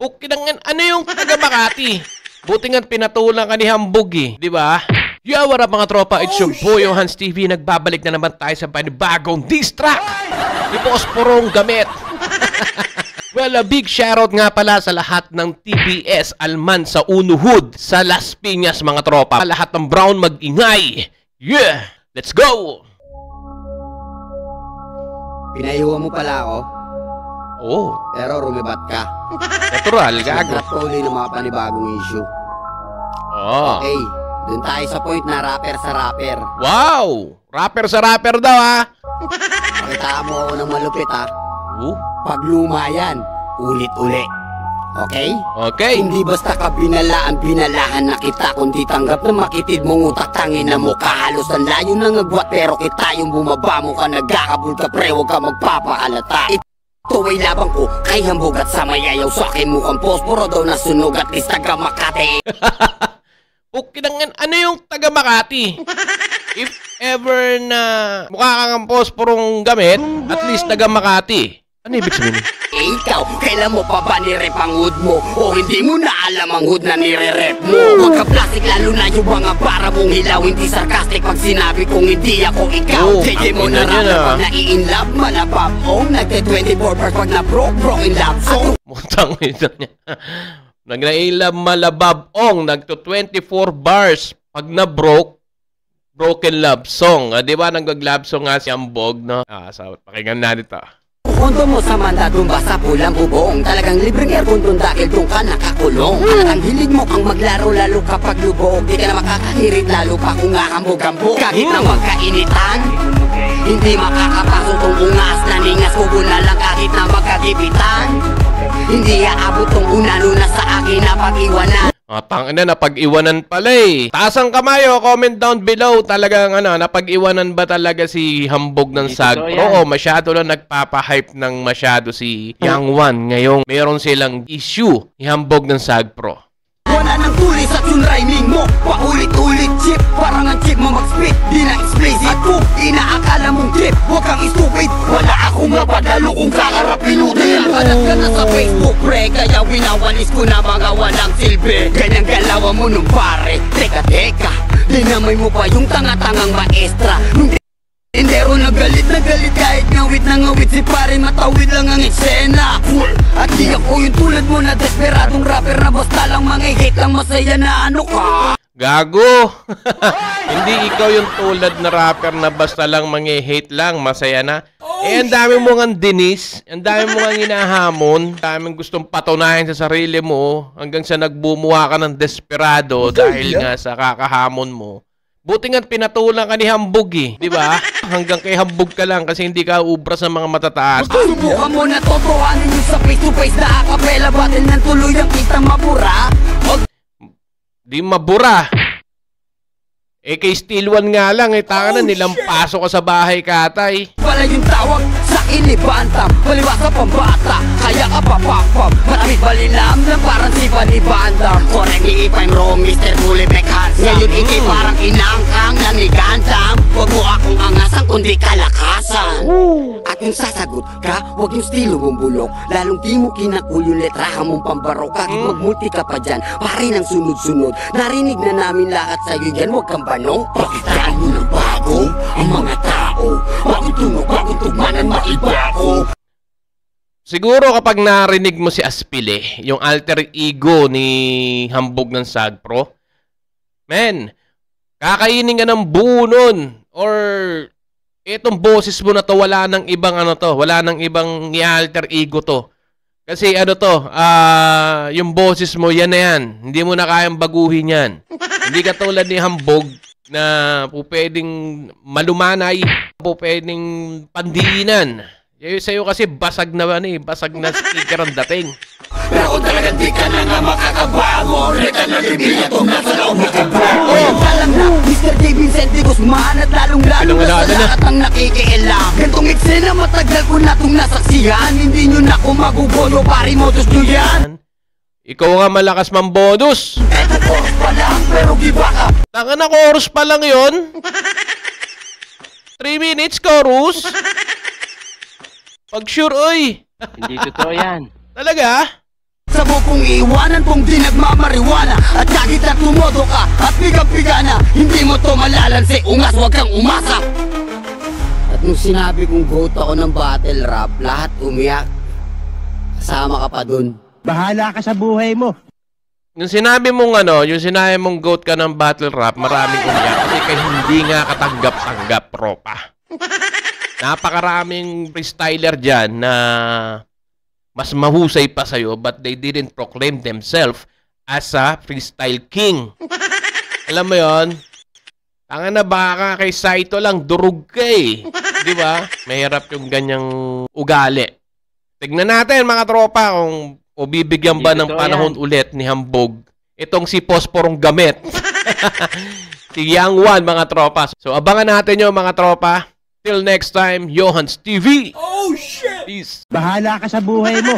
Pukinangan, ano yung taga Makati? Buti nga't pinatulang ka ni Hambog eh, di ba? Yo, what up mga tropa? It's your boy, yung Hans TV. Nagbabalik na naman tayo sa panibagong diss track ni Boss Porong Gamit. Well, a big shoutout nga pala sa lahat ng TBS Alman sa Unuhud, sa Las Piñas mga tropa. Lahat ng brown mag-ingay. Yeah! Let's go! Pinayuhan mo pala ako. Oh. Pero rumibat ka. Natural, gago. Nagrat ko ulit ng mga panibagong issue. Oh. Okay, dun tayo sa point na rapper sa rapper. Wow! Rapper sa rapper daw ha. Pakitaan mo ako ng malupit ha. Pag luma yan, ulit-uli. Okay? Okay. Hindi basta ka binalaan na kita, kundi tanggap na makitid mong utak, tangin na mukha. Halos ang layo ng agwat, pero kita yung bumaba mo ka, nagkakabul ka pre, huwag ka magpapakalata. Ito ay labang ko kay Hambog at sa mayayaw sa akin mukhang posporo daw na sunog at least taga Makati. Pukinangan, ano yung taga Makati? If ever na mukha kang posporong gamit, at least taga Makati. Ano ibig sabihin? Ikaw, kailan mo pa ba nirep ang hood mo? O hindi mo na alam ang hood na nire-rep mo? Huwag ka plastic, lalo na yung mga para mong hilaw. Hindi sarcastic pag sinabi kong hindi ako ikaw. Sige mo na rapper pag nai-inlove, malapap. Nagte-24 bars pag na-broke in love song. Mutang ito niya. Nag-nailam malabab-ong, nagto-24 bars pag na-broken love song. Di ba nag-love song nga si Hambog, no? Pakinggan na dito. Kondo mo sa mandadong basa pulang bubong. Talagang libreng aircon dun dahil dun ka nakakulong. Ang hilig mo kang maglaro lalo kapag lubog. Di ka na makakahirit lalo pa kung ngakambog-ambog. Kahit na magkainitan, hindi makakapasok tong ungas na ningas. Kubo na lang kahit na magkagibitan. Hindi aabot tong unano na sa akin na pag-iwanan. Tangina, napag-iwanan pala eh. Taas ang kamay o, comment down below. Talagang napag-iwanan ba talaga si Hambog ng Sagpro? O masyado lang nagpapahype ng masyado si Young One. Ngayong meron silang issue ni Hambog ng Sagpro. Wala nang tulis at yung rhyming mo paulit-ulit chip, parang ang chip mo mag-split. Di na explicit ko, inaakala mong trip. Huwag kang stupid, wala akong mapadalo kung kakarapin mo. Nakalat ka na sa Facebook pre, kaya winawalis ko na mga walang silbi. Ganyang galawan mo nung pare, teka, dinamay mo pa yung tanga-tangang maestra. Nung Indero na galit kahit ngawit na ngawit si pare, matawid lang ang eksena. At di ako yung tulad mo na desperadong rapper na basta lang mga-hate lang masaya na ano ka. Gago! Hindi ikaw yung tulad na rapper na basta lang mga-hate lang masaya na. Ang dami mo nga dinis, ang dami mo nga hinahamon, ang daming gustong patunayan sa sarili mo hanggang sa nagbumuha ka ng desperado dahil nga sa kakahamon mo. Buti nga't pinatulang ka ni Hambog eh, di ba? Hanggang kay Hambog ka lang kasi hindi ka ubra sa mga matataas. Subukan mo na totohanin yung sa face-to-face na akapela battle ng tuluyang kita mabura. Di mabura. Eh kay Steel One nga lang, tanga na nilampaso ka sa bahay katay. Wala yung tawag sa inibantam, paliwasa pambata, kaya ka papapam. Maraming balilam na parang si Panibandam. Correct me if I'm wrong, Mr. Bully Beck Handsome. Ngayon ikay parang inangkang lang ni Gandam. Huwag mo akong angasan kundi kalakasan. At yung sasagot ka, huwag yung estilo mong bulok. Lalong di mo kinakul yung letrahan mong pambarok. Kahit magmulti ka pa dyan, pari ng sunod-sunod. Narinig na namin lahat sa'yo yan, huwag kang banong. Pakitaan mo ng bago ang mga tao. Bakit tunog, bakit tugmanan maibago? Siguro kapag narinig mo si Aspile, yung alter ego ni Hambog ng Sagpro, men, kakainin ka ng buo nun. Or itong boses mo na to, wala nang ibang wala nang ibang i-alter ego to. Kasi yung boses mo, yan na yan. Hindi mo na kayang baguhin yan. Hindi ka tulad ni Hambog na po pwedeng malumanay, po pwedeng pandiinan. Sa'yo kasi basag na basag na speaker ang dating. Pero kung talagang di ka na nga makakabago, reka na libiya itong nasa loob na kabago. Alam na, Mr. J. Vincent de Guzman at lalong-lalo na sa lahat ang nakikialam. Gantong eksena matagal ko na itong nasaksihan. Hindi nyo na kung magugulo, pari modus nyo yan. Ikaw nga malakas mambonus. Eto chorus pa lang, pero giba ka. Tanga na chorus pa lang yun. 3 minutes chorus. Pag sure, oy. Hindi totoo yan. Talaga? Sabo kong iiwanan kung di nagmamariwana. At kahit na tumodo ka at bigang-biga na, hindi mo to malalansi, ungas wag kang umasa. At nung sinabi kong goat ako ng battle rap, lahat umiyak. Kasama ka pa dun. Bahala ka sa buhay mo. Yung sinabi mong goat ka ng battle rap, maraming umiyak kasi kay hindi nga katanggap-tanggap, tropa. Napakaraming freestyler dyan na mas mahusay pa sa'yo but they didn't proclaim themselves as a freestyle king. Alam mo yon? Tanga na baka kay Saito lang, durug ka eh. Di ba? Mahirap yung ganyang ugali. Tignan natin mga tropa kung bibigyan ba ng panahon ulit ni Hambog itong si Posporong Gamit. Si Young One mga tropa. So abangan natin yung mga tropa. Till next time, Johans TV. Oh shit! Peace. Bahala ka sa buhay mo.